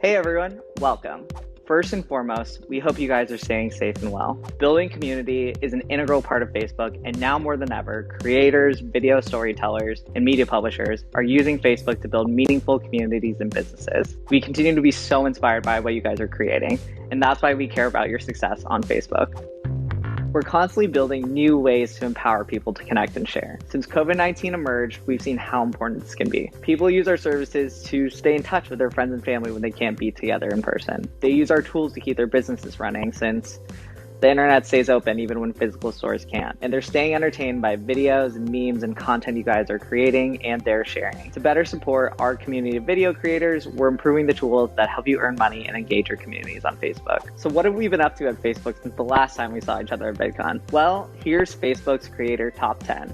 Hey everyone, welcome. First and foremost, we hope you guys are staying safe and well. Building community is an integral part of Facebook, and now more than ever, creators, video storytellers, and media publishers are using Facebook to build meaningful communities and businesses. We continue to be so inspired by what you guys are creating, and that's why we care about your success on Facebook. We're constantly building new ways to empower people to connect and share. Since COVID-19 emerged, we've seen how important this can be. People use our services to stay in touch with their friends and family when they can't be together in person. They use our tools to keep their businesses running since the internet stays open even when physical stores can't. And they're staying entertained by videos and memes and content you guys are creating and they're sharing. To better support our community of video creators, we're improving the tools that help you earn money and engage your communities on Facebook. So what have we been up to at Facebook since the last time we saw each other at VidCon? Well, here's Facebook's Creator Top 10.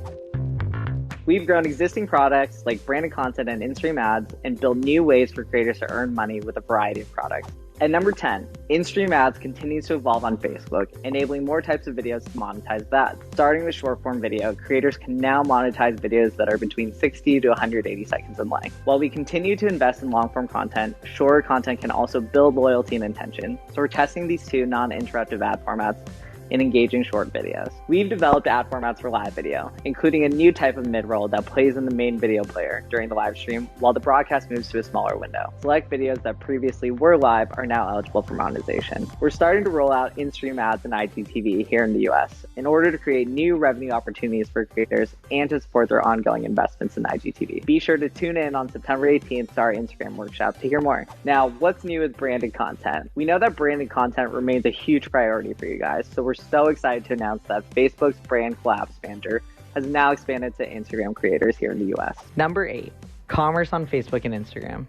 We've grown existing products like branded content and in-stream ads and built new ways for creators to earn money with a variety of products. At number 10, in-stream ads continues to evolve on Facebook, enabling more types of videos to monetize that. Starting with short-form video, creators can now monetize videos that are between 60 to 180 seconds in length. While we continue to invest in long-form content, shorter content can also build loyalty and intention. So we're testing these two non-interruptive ad formats in engaging short videos. We've developed ad formats for live video, including a new type of mid-roll that plays in the main video player during the live stream while the broadcast moves to a smaller window. Select videos that previously were live are now eligible for monetization. We're starting to roll out in-stream ads and IGTV here in the US in order to create new revenue opportunities for creators and to support their ongoing investments in IGTV. Be sure to tune in on September 18th to our Instagram workshop to hear more. Now, what's new with branded content? We know that branded content remains a huge priority for you guys, so we're so excited to announce that Facebook's brand collabs manager has now expanded to Instagram creators here in the US. Number 8, commerce on Facebook and Instagram.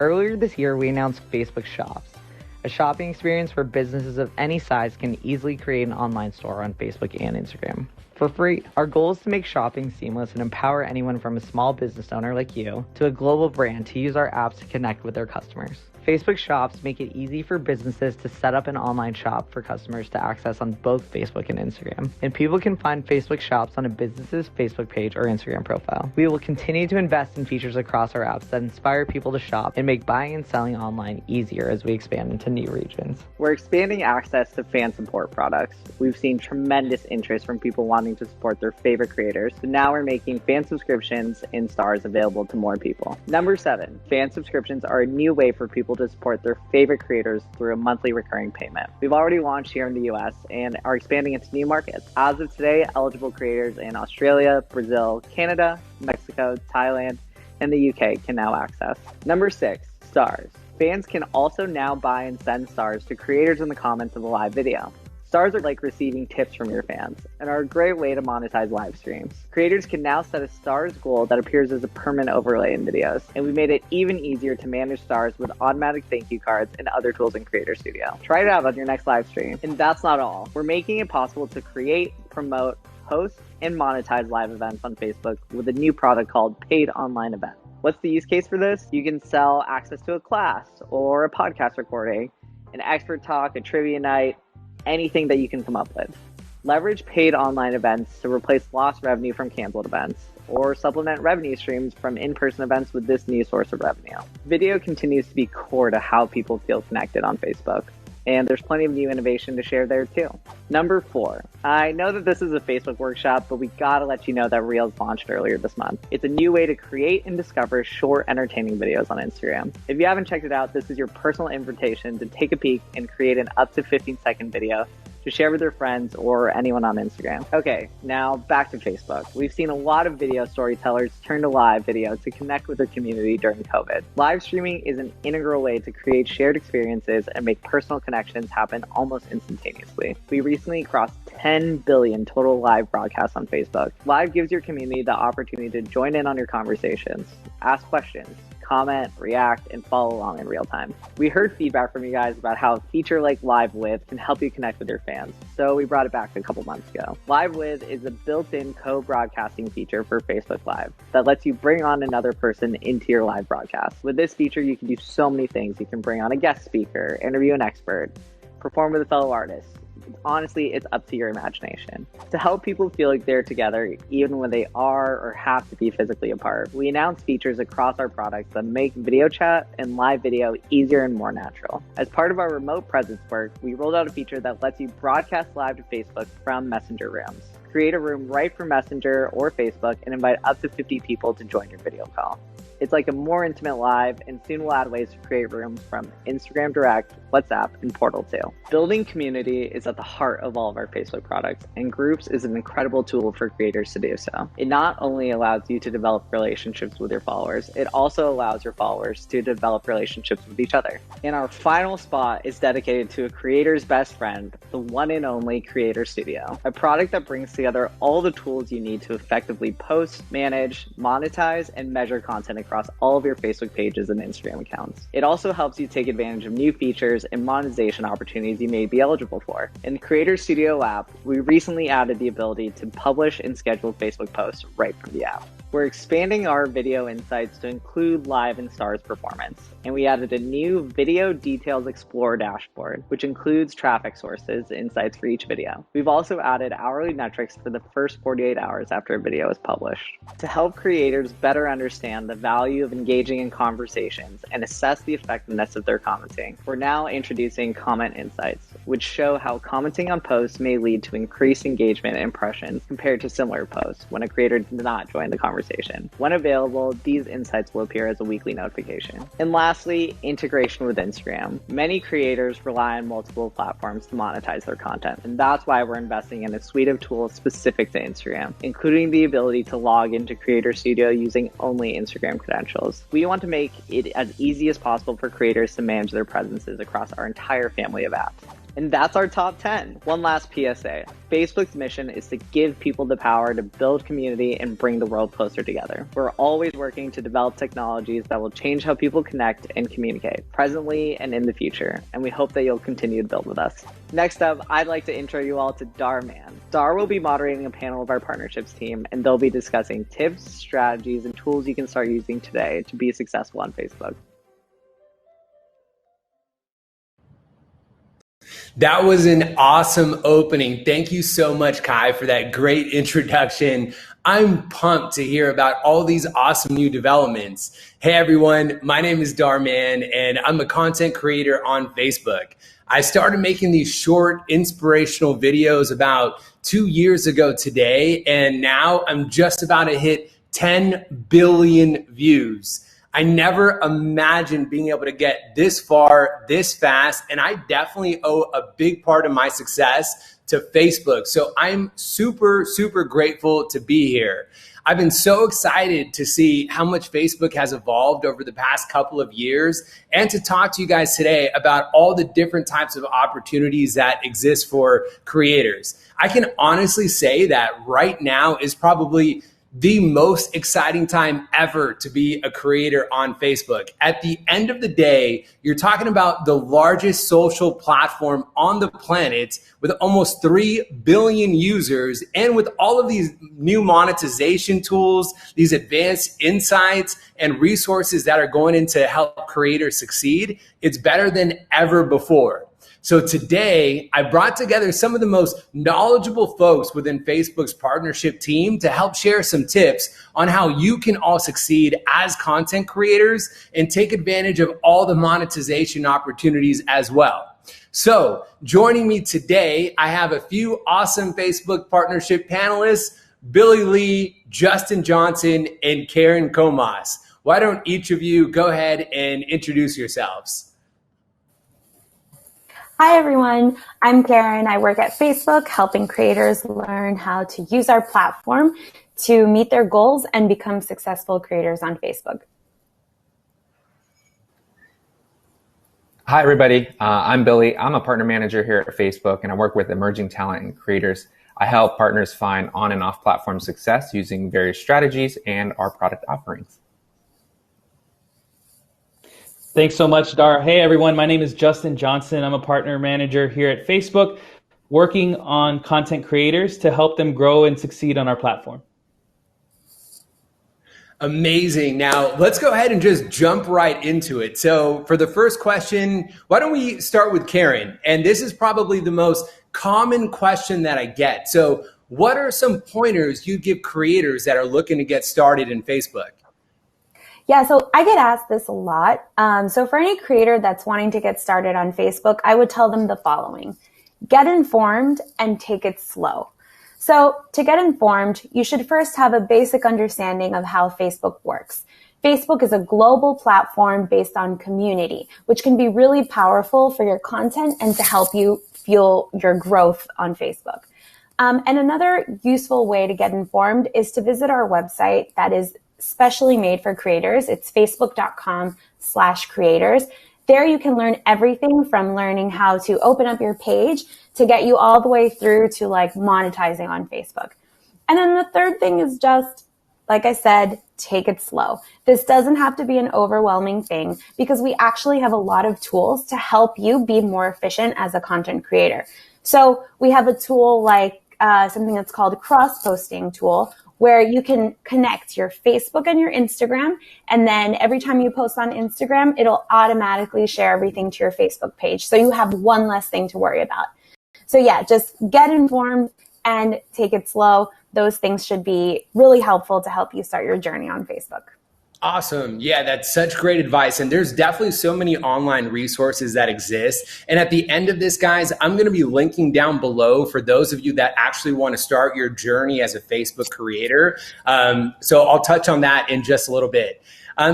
Earlier this year, we announced Facebook Shops, a shopping experience where businesses of any size can easily create an online store on Facebook and Instagram for free. Our goal is to make shopping seamless and empower anyone from a small business owner like you to a global brand to use our apps to connect with their customers. Facebook Shops make it easy for businesses to set up an online shop for customers to access on both Facebook and Instagram. And people can find Facebook Shops on a business's Facebook page or Instagram profile. We will continue to invest in features across our apps that inspire people to shop and make buying and selling online easier as we expand into new regions. We're expanding access to fan support products. We've seen tremendous interest from people wanting to support their favorite creators. So now we're making fan subscriptions and stars available to more people. Number 7, fan subscriptions are a new way for people to support their favorite creators through a monthly recurring payment. We've already launched here in the US and are expanding into new markets. As of today, eligible creators in Australia, Brazil, Canada, Mexico, Thailand, and the UK can now access. Number 6, stars. Fans can also now buy and send stars to creators in the comments of a live video. Stars are like receiving tips from your fans and are a great way to monetize live streams. Creators can now set a stars goal that appears as a permanent overlay in videos, and we made it even easier to manage stars with automatic thank you cards and other tools in Creator Studio. Try it out on your next live stream. And that's not all. We're making it possible to create, promote, host, and monetize live events on Facebook with a new product called Paid Online Event. What's the use case for this? You can sell access to a class or a podcast recording, an expert talk, a trivia night, anything that you can come up with. Leverage paid online events to replace lost revenue from canceled events, or supplement revenue streams from in-person events with this new source of revenue. Video continues to be core to how people feel connected on Facebook, and there's plenty of new innovation to share there too. Number 4, I know that this is a Facebook workshop, but we gotta let you know that Reels launched earlier this month. It's a new way to create and discover short, entertaining videos on Instagram. If you haven't checked it out, this is your personal invitation to take a peek and create an up to 15-second video to share with your friends or anyone on Instagram. Okay, now back to Facebook. We've seen a lot of video storytellers turn to live video to connect with their community during COVID. Live streaming is an integral way to create shared experiences and make personal connections happen almost instantaneously. We recently crossed 10 billion total live broadcasts on Facebook. Live gives your community the opportunity to join in on your conversations, ask questions, comment, react, and follow along in real time. We heard feedback from you guys about how a feature like Live With can help you connect with your fans, so we brought it back a couple months ago. Live With is a built-in co-broadcasting feature for Facebook Live that lets you bring on another person into your live broadcast. With this feature, you can do so many things. You can bring on a guest speaker, interview an expert, perform with a fellow artist, Honestly, it's up to your imagination. To help people feel like they're together, even when they are or have to be physically apart, we announced features across our products that make video chat and live video easier and more natural. As part of our remote presence work, we rolled out a feature that lets you broadcast live to Facebook from Messenger rooms. Create a room right from Messenger or Facebook and invite up to 50 people to join your video call. It's like a more intimate live, and soon we'll add ways to create rooms from Instagram Direct, WhatsApp, and Portal too. Building community is at the heart of all of our Facebook products, and Groups is an incredible tool for creators to do so. It not only allows you to develop relationships with your followers, it also allows your followers to develop relationships with each other. And our final spot is dedicated to a creator's best friend, the one and only Creator Studio, a product that brings together all the tools you need to effectively post, manage, monetize, and measure content across all of your Facebook pages and Instagram accounts. It also helps you take advantage of new features and monetization opportunities you may be eligible for. In the Creator Studio app, we recently added the ability to publish and schedule Facebook posts right from the app. We're expanding our video insights to include live and stars performance, and we added a new Video Details Explorer dashboard, which includes traffic sources insights for each video. We've also added hourly metrics for the first 48 hours after a video is published. To help creators better understand the value of engaging in conversations and assess the effectiveness of their commenting, we're now introducing Comment Insights, which show how commenting on posts may lead to increased engagement and impressions compared to similar posts when a creator did not join the conversation. When available, these insights will appear as a weekly notification. And lastly, integration with Instagram. Many creators rely on multiple platforms to monetize their content, and that's why we're investing in a suite of tools specific to Instagram, including the ability to log into Creator Studio using only Instagram credentials. We want to make it as easy as possible for creators to manage their presences across our entire family of apps. And that's our top 10. One last PSA. Facebook's mission is to give people the power to build community and bring the world closer together. We're always working to develop technologies that will change how people connect and communicate, presently and in the future, and we hope that you'll continue to build with us. Next up, I'd like to intro you all to Darman. Dar will be moderating a panel of our partnerships team, and they'll be discussing tips, strategies, and tools you can start using today to be successful on Facebook. That was an awesome opening. Thank you so much, Kai, for that great introduction. I'm pumped to hear about all these awesome new developments. Hey, everyone. My name is Darman, and I'm a content creator on Facebook. I started making these short, inspirational videos about 2 years ago today, and now I'm just about to hit 10 billion views. I never imagined being able to get this far, this fast, and I definitely owe a big part of my success to Facebook. So I'm super, super grateful to be here. I've been so excited to see how much Facebook has evolved over the past couple of years and to talk to you guys today about all the different types of opportunities that exist for creators. I can honestly say that right now is probably the most exciting time ever to be a creator on Facebook. At the end of the day, you're talking about the largest social platform on the planet with almost 3 billion users. And with all of these new monetization tools, these advanced insights and resources that are going in to help creators succeed, it's better than ever before. So today, I brought together some of the most knowledgeable folks within Facebook's partnership team to help share some tips on how you can all succeed as content creators and take advantage of all the monetization opportunities as well. So joining me today, I have a few awesome Facebook partnership panelists, Billy Lee, Justin Johnson, and Karen Comas. Why don't each of you go ahead and introduce yourselves? Hi, everyone. I'm Karen. I work at Facebook, helping creators learn how to use our platform to meet their goals and become successful creators on Facebook. Hi, everybody. I'm Billy. I'm a partner manager here at Facebook, and I work with emerging talent and creators. I help partners find on and off platform success using various strategies and our product offerings. Thanks so much, Dar. Hey, everyone. My name is Justin Johnson. I'm a partner manager here at Facebook, working on content creators to help them grow and succeed on our platform. Amazing. Now, let's go ahead and just jump right into it. So for the first question, why don't we start with Karen? And this is probably the most common question that I get. So what are some pointers you give creators that are looking to get started in Facebook? Yeah, so I get asked this a lot. So for any creator that's wanting to get started on Facebook, I would tell them the following. Get informed and take it slow. So to get informed, you should first have a basic understanding of how Facebook works. Facebook is a global platform based on community, which can be really powerful for your content and to help you fuel your growth on Facebook. And another useful way to get informed is to visit our website that is specially made for creators. It's facebook.com/creators. There you can learn everything from learning how to open up your page to get you all the way through to like monetizing on Facebook. And then the third thing is just, like I said, take it slow. This doesn't have to be an overwhelming thing because we actually have a lot of tools to help you be more efficient as a content creator. So we have a tool like something that's called a cross-posting tool, where you can connect your Facebook and your Instagram. And then every time you post on Instagram, it'll automatically share everything to your Facebook page. So you have one less thing to worry about. So yeah, just get informed and take it slow. Those things should be really helpful to help you start your journey on Facebook. Awesome. Yeah, that's such great advice. And there's definitely so many online resources that exist. And at the end of this, guys, I'm going to be linking down below for those of you that actually want to start your journey as a Facebook creator. So I'll touch on that in just a little bit.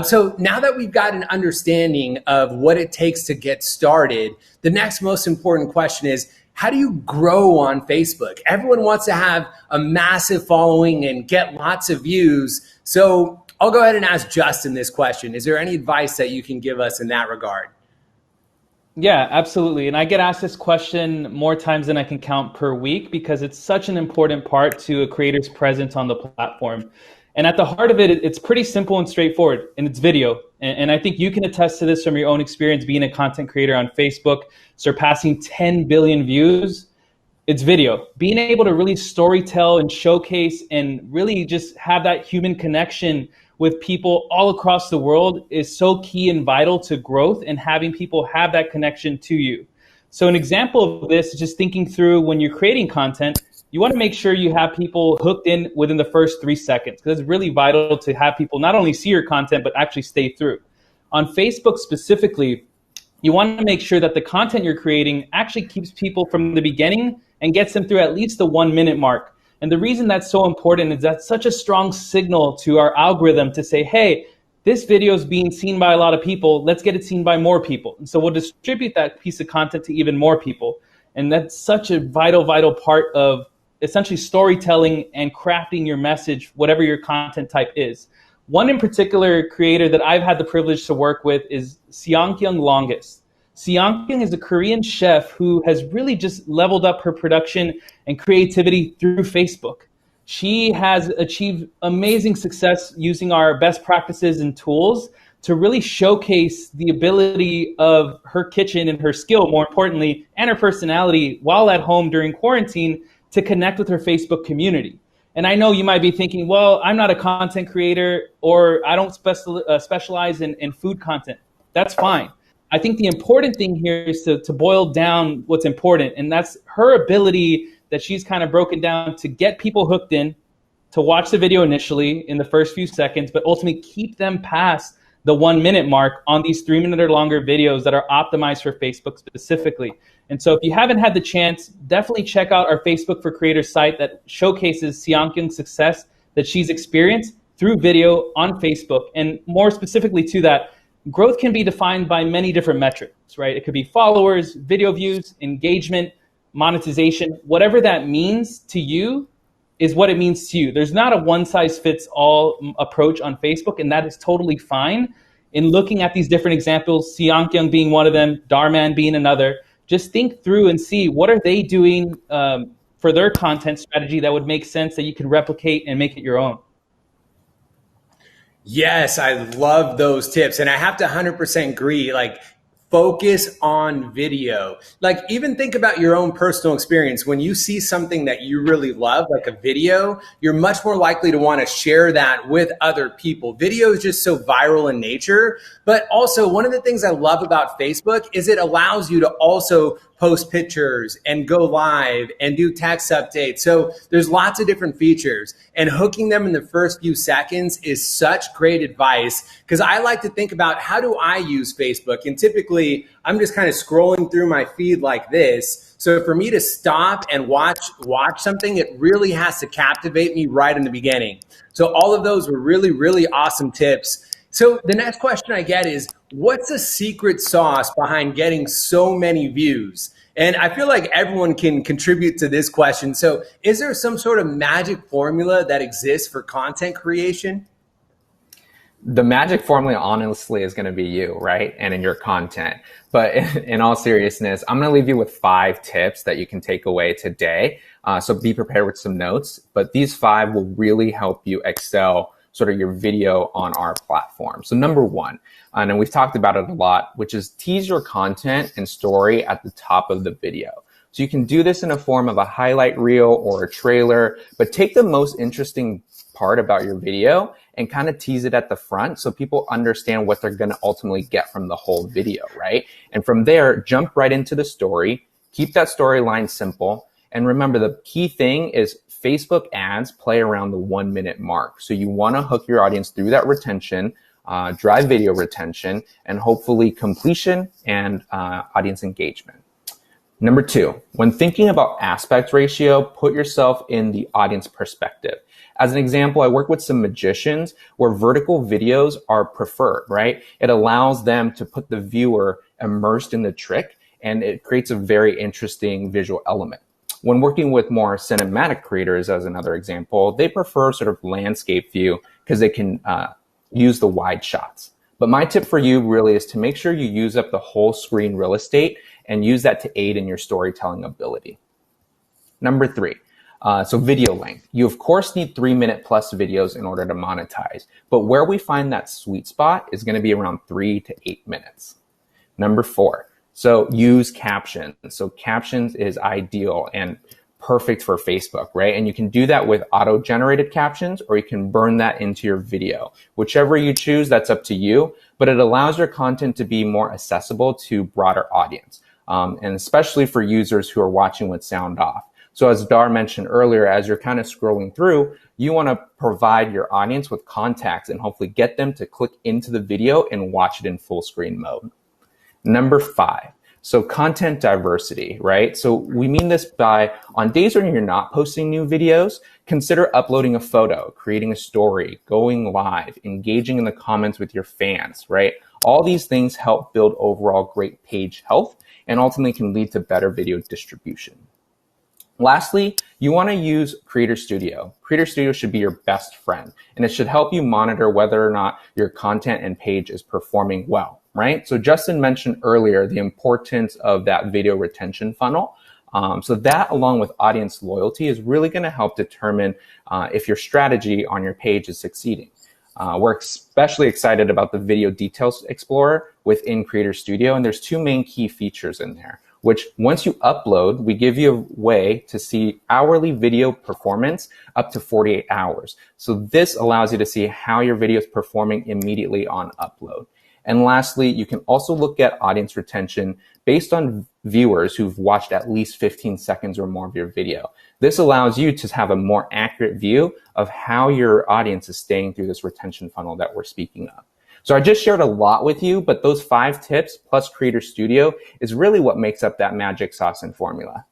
So now that we've got an understanding of what it takes to get started, the next most important question is, how do you grow on Facebook? Everyone wants to have a massive following and get lots of views. So I'll go ahead and ask Justin this question. Is there any advice that you can give us in that regard? Yeah, absolutely. And I get asked this question more times than I can count per week because it's such an important part to a creator's presence on the platform. And at the heart of it, it's pretty simple and straightforward, and it's video. And I think you can attest to this from your own experience being a content creator on Facebook, surpassing 10 billion views. It's video. Being able to really storytell and showcase and really just have that human connection with people all across the world is so key and vital to growth and having people have that connection to you. So an example of this is just thinking through when you're creating content, you want to make sure you have people hooked in within the first 3 seconds because it's really vital to have people not only see your content, but actually stay through. On Facebook specifically, you want to make sure that the content you're creating actually keeps people from the beginning and gets them through at least the 1 minute mark. And the reason that's so important is that's such a strong signal to our algorithm to say, hey, this video is being seen by a lot of people. Let's get it seen by more people. And so we'll distribute that piece of content to even more people. And that's such a vital, vital part of essentially storytelling and crafting your message, whatever your content type is. One in particular creator that I've had the privilege to work with is Seongkyung Longest. Seongkyung is a Korean chef who has really just leveled up her production and creativity through Facebook. She has achieved amazing success using our best practices and tools to really showcase the ability of her kitchen and her skill, more importantly, and her personality while at home during quarantine to connect with her Facebook community. And I know you might be thinking, well, I'm not a content creator or I don't specialize in food content. That's fine. I think the important thing here is to boil down what's important, and that's her ability that she's kind of broken down to get people hooked in, to watch the video initially in the first few seconds, but ultimately keep them past the 1 minute mark on these 3 minute or longer videos that are optimized for Facebook specifically. And so if you haven't had the chance, definitely check out our Facebook for Creators site that showcases Seongkyung's success that she's experienced through video on Facebook. And more specifically to that, growth can be defined by many different metrics, right? It could be followers, video views, engagement, monetization. Whatever that means to you is what it means to you. There's not a one-size-fits-all approach on Facebook, and that is totally fine. In looking at these different examples, Seongkyung being one of them, Darman being another, just think through and see what are they doing for their content strategy that would make sense that you can replicate and make it your own. Yes, I love those tips. And I have to 100% agree, like focus on video. Like even think about your own personal experience. When you see something that you really love, like a video, you're much more likely to want to share that with other people. Video is just so viral in nature. But also one of the things I love about Facebook is it allows you to also post pictures and go live and do text updates. So there's lots of different features, and hooking them in the first few seconds is such great advice, because I like to think about, how do I use Facebook? And typically I'm just kind of scrolling through my feed like this. So for me to stop and watch something, it really has to captivate me right in the beginning. So all of those were really, really awesome tips. So the next question I get is, what's the secret sauce behind getting so many views? And I feel like everyone can contribute to this question. So is there some sort of magic formula that exists for content creation? The magic formula, honestly, is going to be you, right? And in your content. But in all seriousness, I'm going to leave you with 5 tips that you can take away today. So be prepared with some notes. But these 5 will really help you excel sort of your video on our platform. So number 1, and we've talked about it a lot, which is tease your content and story at the top of the video. So you can do this in a form of a highlight reel or a trailer, but take the most interesting part about your video and kind of tease it at the front so people understand what they're going to ultimately get from the whole video, right? And from there, jump right into the story, keep that storyline simple. And remember, the key thing is Facebook ads play around the 1 minute mark. So you want to hook your audience through that retention, drive video retention, and hopefully completion and audience engagement. Number 2, when thinking about aspect ratio, put yourself in the audience perspective. As an example, I work with some magicians where vertical videos are preferred, right? It allows them to put the viewer immersed in the trick, and it creates a very interesting visual element. When working with more cinematic creators, as another example, they prefer sort of landscape view because they can use the wide shots. But my tip for you really is to make sure you use up the whole screen real estate and use that to aid in your storytelling ability. Number 3, so video length. You of course need 3-minute plus videos in order to monetize, but where we find that sweet spot is going to be around 3 to 8 minutes. Number 4, so use captions. So captions is ideal and perfect for Facebook, right? And you can do that with auto-generated captions, or you can burn that into your video. Whichever you choose, that's up to you, but it allows your content to be more accessible to broader audience, and especially for users who are watching with sound off. So as Dar mentioned earlier, as you're kind of scrolling through, you want to provide your audience with context and hopefully get them to click into the video and watch it in full screen mode. Number 5, so content diversity, right? So we mean this by, on days when you're not posting new videos, consider uploading a photo, creating a story, going live, engaging in the comments with your fans, right? All these things help build overall great page health and ultimately can lead to better video distribution. Lastly, you want to use Creator Studio. Creator Studio should be your best friend, and it should help you monitor whether or not your content and page is performing well, right? So Justin mentioned earlier the importance of that video retention funnel. So that, along with audience loyalty, is really going to help determine if your strategy on your page is succeeding. We're especially excited about the Video Details Explorer within Creator Studio, and there's 2 main key features in there, which once you upload, we give you a way to see hourly video performance up to 48 hours. So this allows you to see how your video is performing immediately on upload. And lastly, you can also look at audience retention based on viewers who've watched at least 15 seconds or more of your video. This allows you to have a more accurate view of how your audience is staying through this retention funnel that we're speaking of. So I just shared a lot with you, but those 5 tips plus Creator Studio is really what makes up that magic sauce and formula.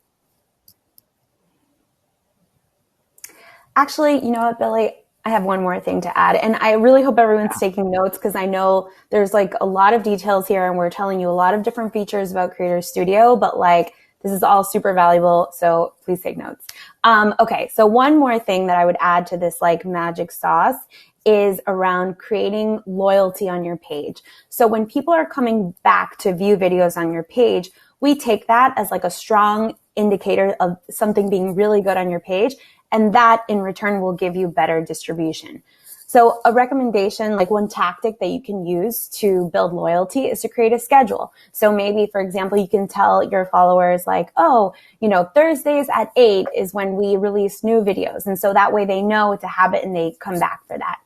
Actually, you know what, Billy? I have one more thing to add, and I really hope everyone's taking notes, because I know there's like a lot of details here, and we're telling you a lot of different features about Creator Studio, but like this is all super valuable, so please take notes. Okay, so one more thing that I would add to this like magic sauce is around creating loyalty on your page. So when people are coming back to view videos on your page, we take that as like a strong indicator of something being really good on your page. And that in return will give you better distribution. So a recommendation, like one tactic that you can use to build loyalty, is to create a schedule. So maybe, for example, you can tell your followers like, oh, you know, Thursdays at 8 is when we release new videos. And so that way they know it's a habit and they come back for that.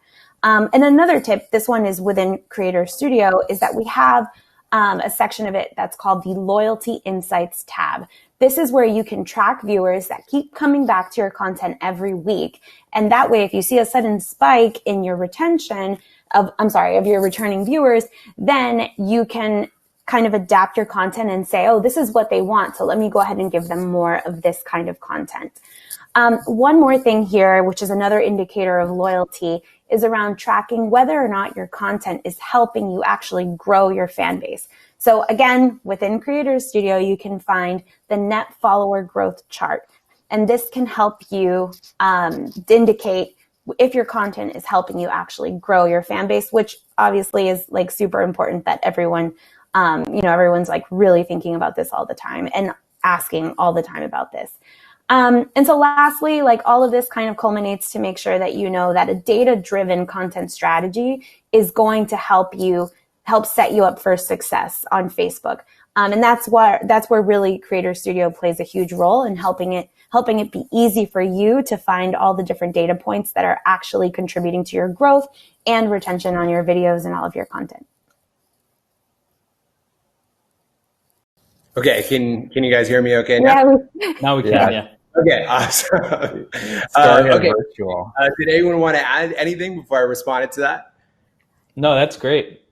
And another tip, this one is within Creator Studio, is that we have a section of it that's called the Loyalty Insights tab. This is where you can track viewers that keep coming back to your content every week. And that way, if you see a sudden spike in your retention of your returning viewers, then you can kind of adapt your content and say, oh, this is what they want, so let me go ahead and give them more of this kind of content. One more thing here, which is another indicator of loyalty, is around tracking whether or not your content is helping you actually grow your fan base. So again, within Creator Studio, you can find the net follower growth chart. And this can help you indicate if your content is helping you actually grow your fan base, which obviously is like super important that everyone, everyone's like really thinking about this all the time and asking all the time about this. And so lastly, like all of this kind of culminates to make sure that you know that a data-driven content strategy is going to help set you up for success on Facebook. And that's where really Creator Studio plays a huge role in helping it be easy for you to find all the different data points that are actually contributing to your growth and retention on your videos and all of your content. Okay, can you guys hear me okay now? Yeah, now we can, yeah. Okay, awesome. Okay. Did anyone want to add anything before I responded to that? No, that's great.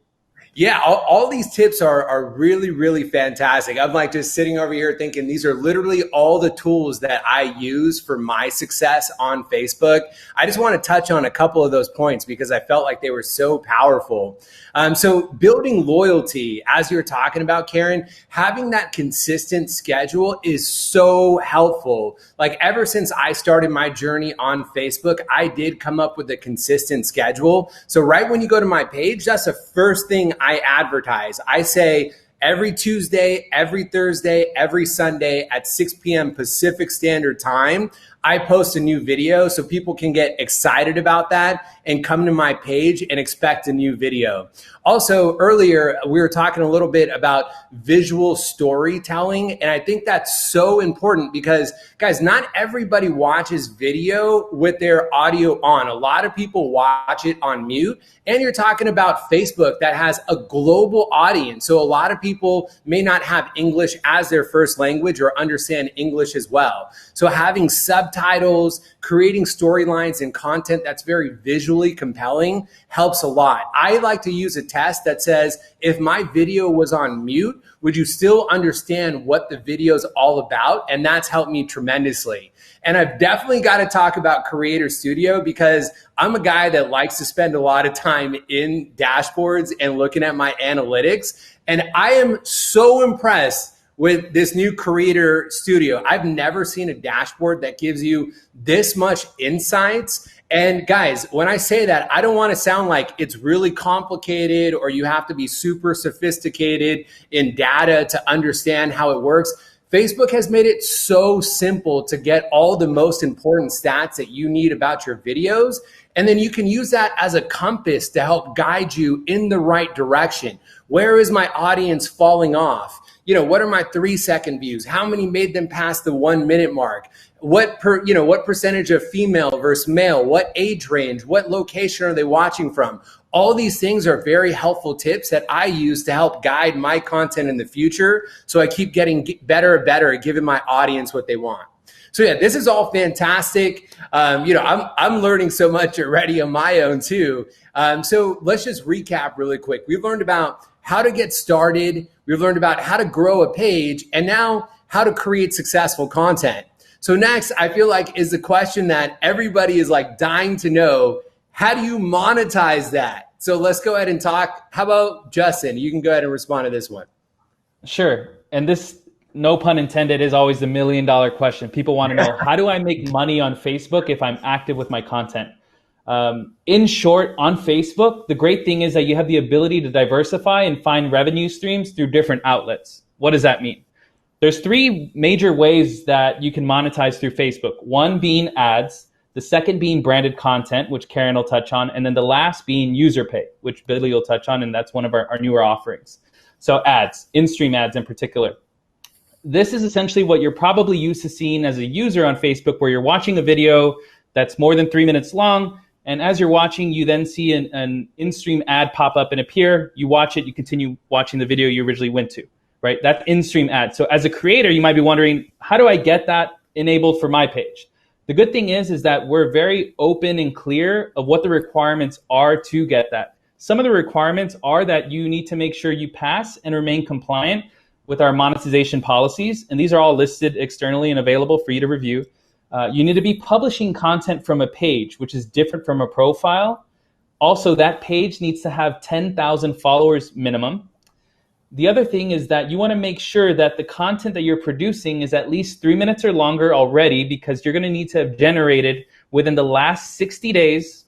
Yeah, all these tips are really, really fantastic. I'm like just sitting over here thinking these are literally all the tools that I use for my success on Facebook. I just want to touch on a couple of those points because I felt like they were so powerful. So building loyalty, as you're talking about, Karen, having that consistent schedule is so helpful. Like ever since I started my journey on Facebook, I did come up with a consistent schedule. So right when you go to my page, that's the first thing I advertise. I say every Tuesday, every Thursday, every Sunday at 6 p.m. Pacific Standard Time, I post a new video so people can get excited about that and come to my page and expect a new video. Also, earlier, we were talking a little bit about visual storytelling, and I think that's so important because, guys, not everybody watches video with their audio on. A lot of people watch it on mute, and you're talking about Facebook that has a global audience. So a lot of people may not have English as their first language or understand English as well. So having subtitles, creating storylines and content that's very visually compelling helps a lot. I like to use a test that says, if my video was on mute, would you still understand what the video is all about? And that's helped me tremendously. And I've definitely got to talk about Creator Studio because I'm a guy that likes to spend a lot of time in dashboards and looking at my analytics. And I am so impressed with this new Creator Studio. I've never seen a dashboard that gives you this much insights. And guys, when I say that, I don't want to sound like it's really complicated or you have to be super sophisticated in data to understand how it works. Facebook has made it so simple to get all the most important stats that you need about your videos. And then you can use that as a compass to help guide you in the right direction. Where is my audience falling off? What are my 3-second views? How many made them past the 1 minute mark? What percentage of female versus male? What age range? What location are they watching from? All these things are very helpful tips that I use to help guide my content in the future. So I keep getting better and better at giving my audience what they want. So yeah, this is all fantastic. I'm learning so much already on my own too. So let's just recap really quick. We've learned about how to get started. We've learned about how to grow a page and now how to create successful content. So next, I feel like is the question that everybody is like dying to know. How do you monetize that? So let's go ahead and talk. How about Justin? You can go ahead and respond to this one. Sure. And this, no pun intended, is always the $1 million question. People want to know, how do I make money on Facebook if I'm active with my content? In short, on Facebook, the great thing is that you have the ability to diversify and find revenue streams through different outlets. What does that mean? There's 3 major ways that you can monetize through Facebook. One being ads, the second being branded content, which Karen will touch on, and then the last being user pay, which Billy will touch on, and that's one of our newer offerings. So ads, in-stream ads in particular. This is essentially what you're probably used to seeing as a user on Facebook, where you're watching a video that's more than 3 minutes long, And as you're watching, you then see an in-stream ad pop up and appear. You watch it, you continue watching the video you originally went to, right? That's in-stream ad. So as a creator, you might be wondering, how do I get that enabled for my page? The good thing is that we're very open and clear of what the requirements are to get that. Some of the requirements are that you need to make sure you pass and remain compliant with our monetization policies. And these are all listed externally and available for you to review. You need to be publishing content from a page, which is different from a profile. Also, that page needs to have 10,000 followers minimum. The other thing is that you want to make sure that the content that you're producing is at least 3 minutes or longer already, because you're going to need to have generated within the last 60 days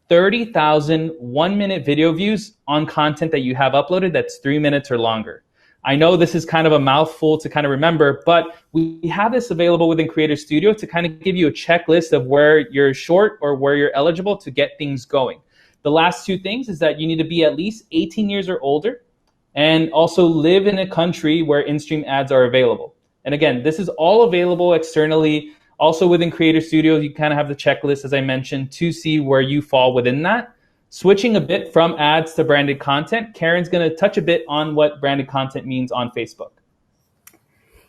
30,000 1-minute video views on content that you have uploaded that's 3 minutes or longer. I know this is kind of a mouthful to kind of remember, but we have this available within Creator Studio to kind of give you a checklist of where you're short or where you're eligible to get things going. The last two things is that you need to be at least 18 years or older and also live in a country where in-stream ads are available. And again, this is all available externally. Also within Creator Studio, you kind of have the checklist, as I mentioned, to see where you fall within that. Switching a bit from ads to branded content, Karen's going to touch a bit on what branded content means on Facebook.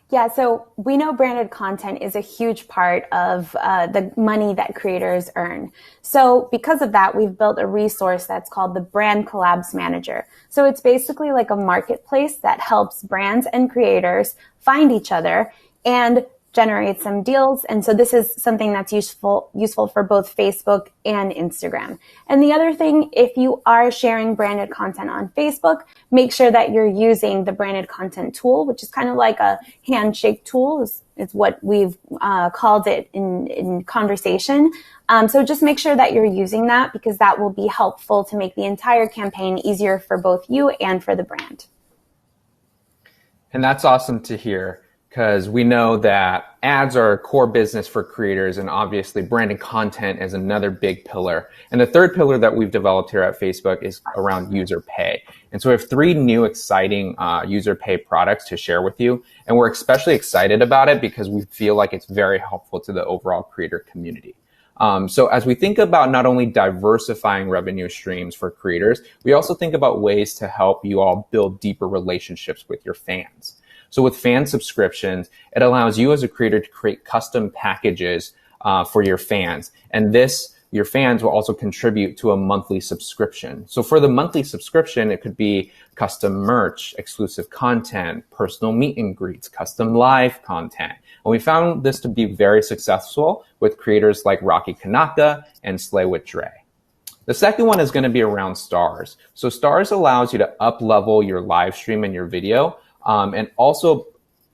Yeah, so we know branded content is a huge part of the money that creators earn. So because of that, we've built a resource that's called the Brand Collabs Manager. So it's basically like a marketplace that helps brands and creators find each other and generate some deals. And so this is something that's useful for both Facebook and Instagram. And the other thing, if you are sharing branded content on Facebook, make sure that you're using the branded content tool, which is kind of like a handshake tool, is what we've called it in conversation. So just make sure that you're using that, because that will be helpful to make the entire campaign easier for both you and for the brand. And that's awesome to hear, because we know that ads are a core business for creators, and obviously branded content is another big pillar. And the third pillar that we've developed here at Facebook is around user pay. And so we have 3 new exciting user pay products to share with you. And we're especially excited about it because we feel like it's very helpful to the overall creator community. So as we think about not only diversifying revenue streams for creators, we also think about ways to help you all build deeper relationships with your fans. So with fan subscriptions, it allows you as a creator to create custom packages for your fans. And your fans will also contribute to a monthly subscription. So for the monthly subscription, it could be custom merch, exclusive content, personal meet and greets, custom live content. And we found this to be very successful with creators like Rocky Kanaka and Slay with Dre. The second one is going to be around stars. So stars allows you to up-level your live stream and your video, and also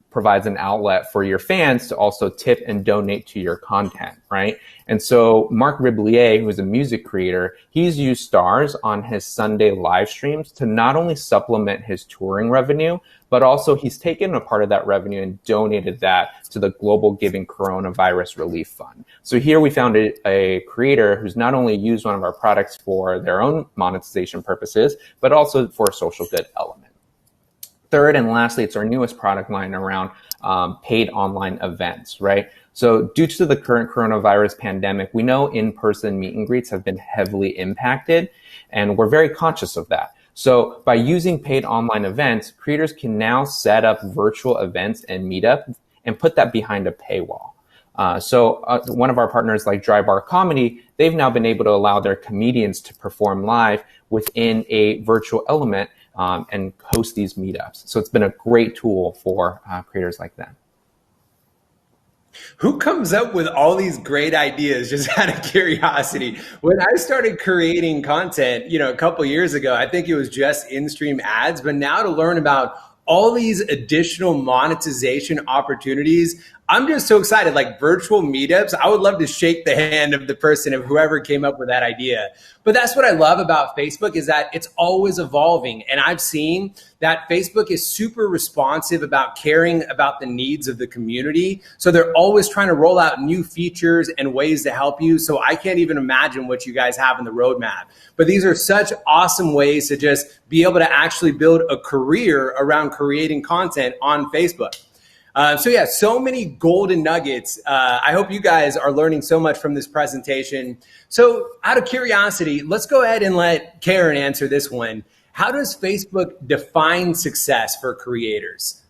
provides an outlet for your fans to also tip and donate to your content, right? And so Mark Riblier, who is a music creator, he's used stars on his Sunday live streams to not only supplement his touring revenue, but also he's taken a part of that revenue and donated that to the Global Giving Coronavirus Relief Fund. So here we found a creator who's not only used one of our products for their own monetization purposes, but also for a social good element. Third and lastly, it's our newest product line around paid online events, right? So due to the current coronavirus pandemic, we know in-person meet and greets have been heavily impacted, and we're very conscious of that. So by using paid online events, creators can now set up virtual events and meetup and put that behind a paywall. So one of our partners like Dry Bar Comedy, they've now been able to allow their comedians to perform live within a virtual element and host these meetups. So it's been a great tool for creators like them. Who comes up with all these great ideas, just out of curiosity? When I started creating content, a couple years ago, I think it was just in-stream ads, but now to learn about all these additional monetization opportunities, I'm just so excited. Like virtual meetups, I would love to shake the hand of the person, of whoever came up with that idea. But that's what I love about Facebook, is that it's always evolving. And I've seen that Facebook is super responsive about caring about the needs of the community. So they're always trying to roll out new features and ways to help you. So I can't even imagine what you guys have in the roadmap. But these are such awesome ways to just be able to actually build a career around creating content on Facebook. So yeah, so many golden nuggets. I hope you guys are learning so much from this presentation. So out of curiosity, let's go ahead and let Karen answer this one. How does Facebook define success for creators?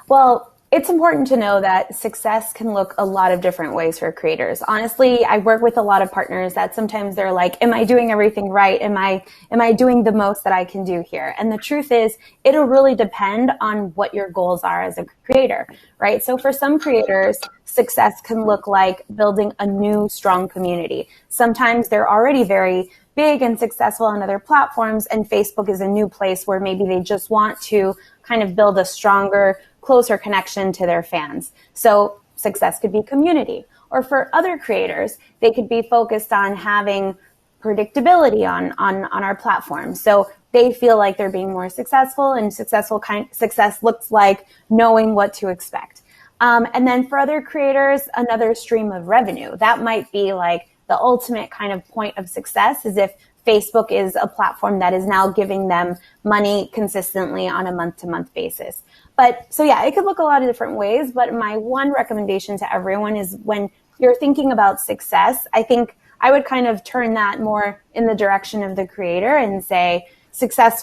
Well, it's important to know that success can look a lot of different ways for creators. Honestly, I work with a lot of partners that sometimes they're like, am I doing everything right? Am I doing the most that I can do here? And the truth is, it'll really depend on what your goals are as a creator, right? So for some creators, success can look like building a new, strong community. Sometimes they're already very big and successful on other platforms, and Facebook is a new place where maybe they just want to kind of build a stronger, closer connection to their fans. So success could be community. Or for other creators, they could be focused on having predictability on our platform. So they feel like they're being more successful, and success looks like knowing what to expect. And then for other creators, another stream of revenue. That might be like the ultimate kind of point of success, is if Facebook is a platform that is now giving them money consistently on a month-to-month basis. But so yeah, it could look a lot of different ways, but my one recommendation to everyone is when you're thinking about success, I think I would kind of turn that more in the direction of the creator and say success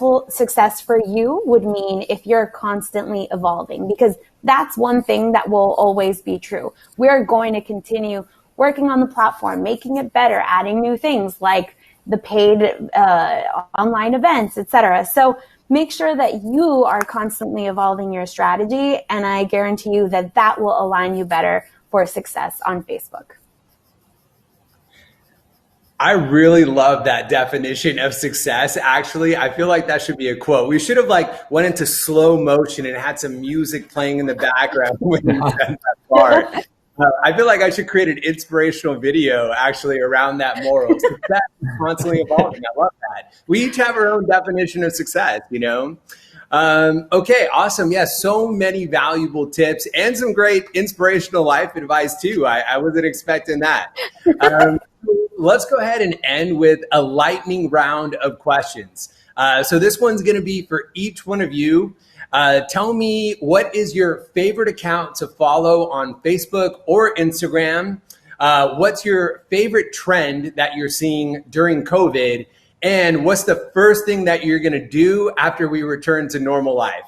for you would mean if you're constantly evolving, because that's one thing that will always be true. We're going to continue working on the platform, making it better, adding new things like the paid online events, etc. So make sure that you are constantly evolving your strategy, and I guarantee you that that will align you better for success on Facebook. I really love that definition of success. Actually, I feel like that should be a quote. We should have went into slow motion and had some music playing in the background when you said that part. I feel like I should create an inspirational video actually around that moral. Success is constantly evolving. I love that. We each have our own definition of success, you know? Okay, awesome. Yeah, so many valuable tips and some great inspirational life advice too. I wasn't expecting that. Let's go ahead and end with a lightning round of questions. So this one's going to be for each one of you. Tell me, what is your favorite account to follow on Facebook or Instagram? What's your favorite trend that you're seeing during COVID? And what's the first thing that you're going to do after we return to normal life?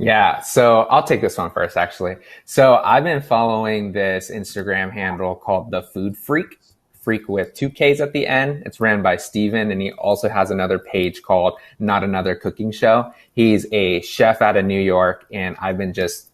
Yeah, so I'll take this one first, actually. So I've been following this Instagram handle called The Food Freak with 2 Ks at the end. It's ran by Steven, and he also has another page called Not Another Cooking Show. He's a chef out of New York, and I've been just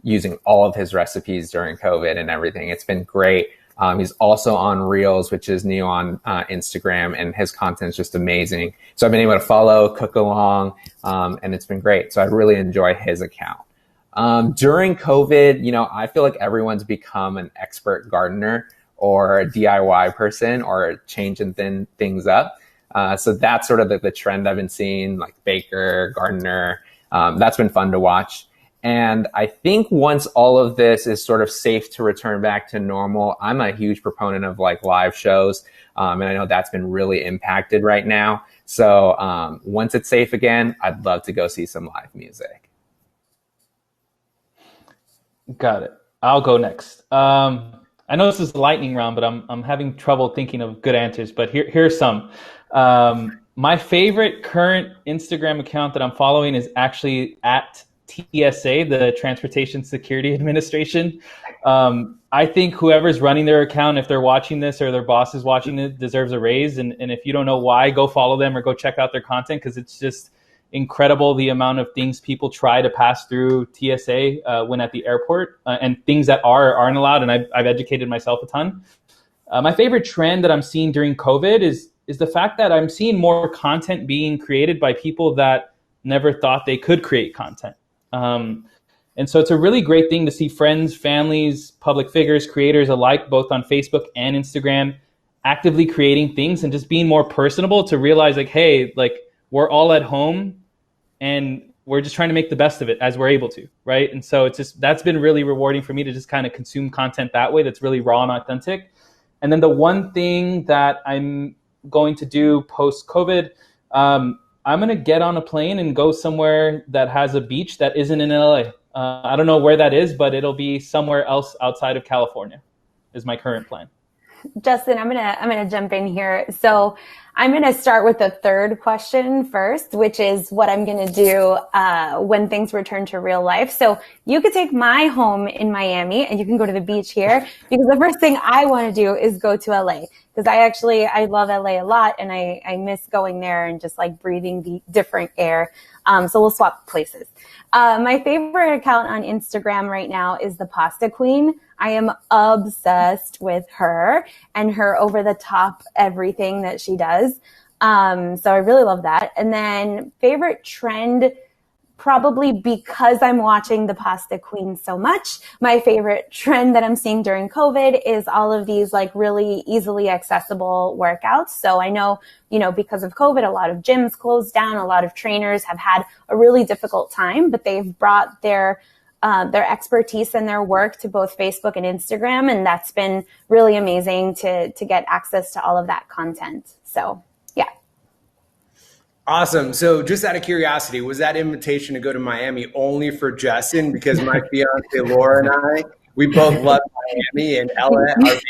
using all of his recipes during COVID and everything. It's been great. He's also on Reels, which is new on Instagram, and his content is just amazing. So I've been able to follow, cook along, and it's been great. So I really enjoy his account. During COVID, I feel like everyone's become an expert gardener or a DIY person or changing things up. So that's sort of the trend I've been seeing, like baker, gardener. That's been fun to watch. And I think once all of this is sort of safe to return back to normal, I'm a huge proponent of live shows. And I know that's been really impacted right now. So once it's safe again, I'd love to go see some live music. Got it. I'll go next. I know this is a lightning round, but I'm having trouble thinking of good answers, but here's some. My favorite current Instagram account that I'm following is actually at TSA, the Transportation Security Administration. I think whoever's running their account, if they're watching this or their boss is watching it, deserves a raise. And if you don't know why, go follow them or go check out their content, because it's just incredible the amount of things people try to pass through TSA when at the airport, and things that aren't allowed. And I've educated myself a ton. My favorite trend that I'm seeing during COVID is the fact that I'm seeing more content being created by people that never thought they could create content. And so it's a really great thing to see friends, families, public figures, creators alike, both on Facebook and Instagram, actively creating things and just being more personable to realize hey, we're all at home and we're just trying to make the best of it as we're able to, right? And so that's been really rewarding for me to just kind of consume content that way that's really raw and authentic. And then the one thing that I'm going to do post-COVID, I'm going to get on a plane and go somewhere that has a beach that isn't in LA. I don't know where that is, but it'll be somewhere else outside of California is my current plan. Justin, I'm gonna jump in here. So I'm gonna start with the third question first, which is what I'm gonna do when things return to real life. So you could take my home in Miami and you can go to the beach here, because the first thing I want to do is go to LA, because I love LA a lot, and I miss going there and just like breathing the different air. So we'll swap places. My favorite account on Instagram right now is the Pasta Queen. I am obsessed with her and her over the top everything that she does. So I really love that. And then favorite trend, probably because I'm watching the Pasta Queen so much, my favorite trend that I'm seeing during COVID is all of these like really easily accessible workouts. So I know, because of COVID, a lot of gyms closed down, a lot of trainers have had a really difficult time, but they've brought their expertise and their work to both Facebook and Instagram. And that's been really amazing to get access to all of that content. So, yeah. Awesome. So just out of curiosity, was that invitation to go to Miami only for Justin? Because my fiance Laura and I, we both love Miami, and Ella, our baby's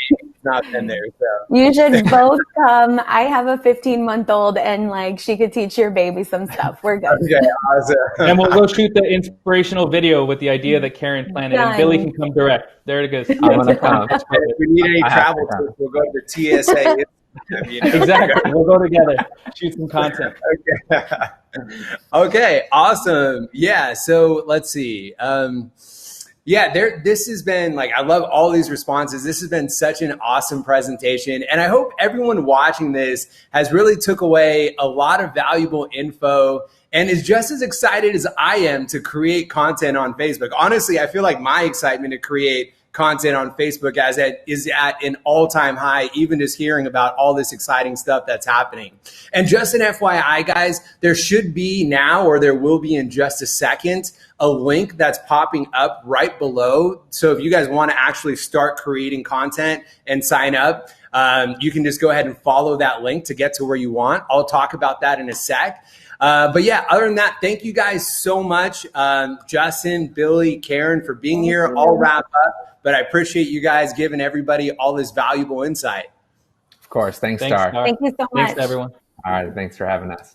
not been there. So you should both come. I have a 15-month-old, and like she could teach your baby some stuff. We're good. Okay, awesome. And we'll go shoot the inspirational video with the idea that Karen planted, and Billy can come direct. There it goes. I'm gonna come. If we need any travel tips, we'll go to the TSA. Exactly. We'll go together, shoot some content. Okay, awesome. Yeah, so let's see. This has been like, I love all these responses. This has been such an awesome presentation. And I hope everyone watching this has really took away a lot of valuable info and is just as excited as I am to create content on Facebook. Honestly, I feel like my excitement to create content on Facebook is at an all-time high, even just hearing about all this exciting stuff that's happening. And just an FYI, guys, there should be now, or there will be in just a second, a link that's popping up right below. So if you guys want to actually start creating content and sign up, you can just go ahead and follow that link to get to where you want. I'll talk about that in a sec. But yeah, other than that, thank you guys so much, Justin, Billy, Karen, for being here. I'll wrap up. But I appreciate you guys giving everybody all this valuable insight. Of course. Thanks, Star. Thank you so much. Thanks, everyone. All right. Thanks for having us.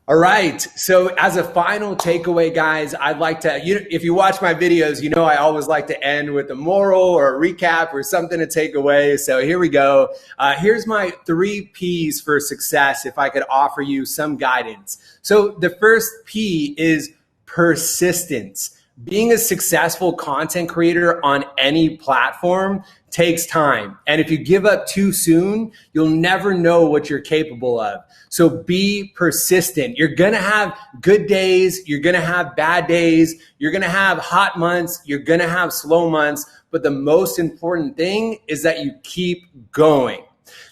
All right. So as a final takeaway, guys, I'd like to, if you watch my videos, I always like to end with a moral or a recap or something to take away. So here we go. Here's my 3 P's for success, if I could offer you some guidance. So the first P is persistence. Being a successful content creator on any platform takes time. And if you give up too soon, you'll never know what you're capable of. So be persistent. You're going to have good days. You're going to have bad days. You're going to have hot months. You're going to have slow months. But the most important thing is that you keep going.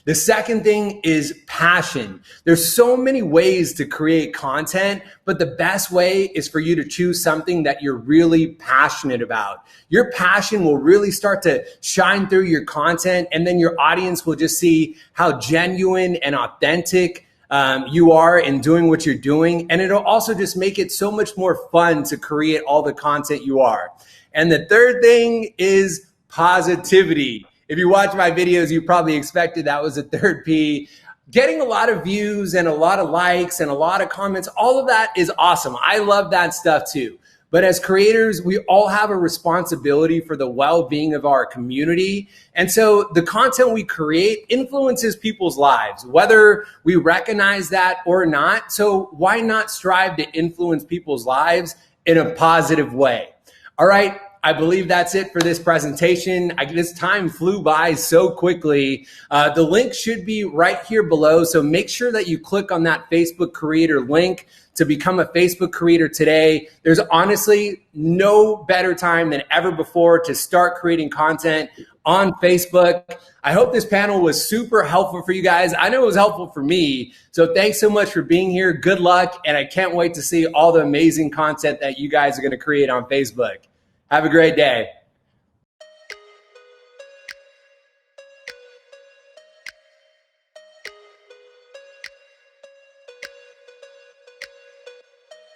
The second thing is passion. There's so many ways to create content, but the best way is for you to choose something that you're really passionate about. Your passion will really start to shine through your content, and then your audience will just see how genuine and authentic you are in doing what you're doing. And it'll also just make it so much more fun to create all the content you are. And the third thing is positivity. If you watch my videos, you probably expected that was a third P. Getting a lot of views and a lot of likes and a lot of comments, all of that is awesome. I love that stuff too. But as creators, we all have a responsibility for the well-being of our community. And so the content we create influences people's lives, whether we recognize that or not. So why not strive to influence people's lives in a positive way? All right. I believe that's it for this presentation. This time flew by so quickly. The link should be right here below. So make sure that you click on that Facebook creator link to become a Facebook creator today. There's honestly no better time than ever before to start creating content on Facebook. I hope this panel was super helpful for you guys. I know it was helpful for me. So thanks so much for being here. Good luck. And I can't wait to see all the amazing content that you guys are going to create on Facebook. Have a great day.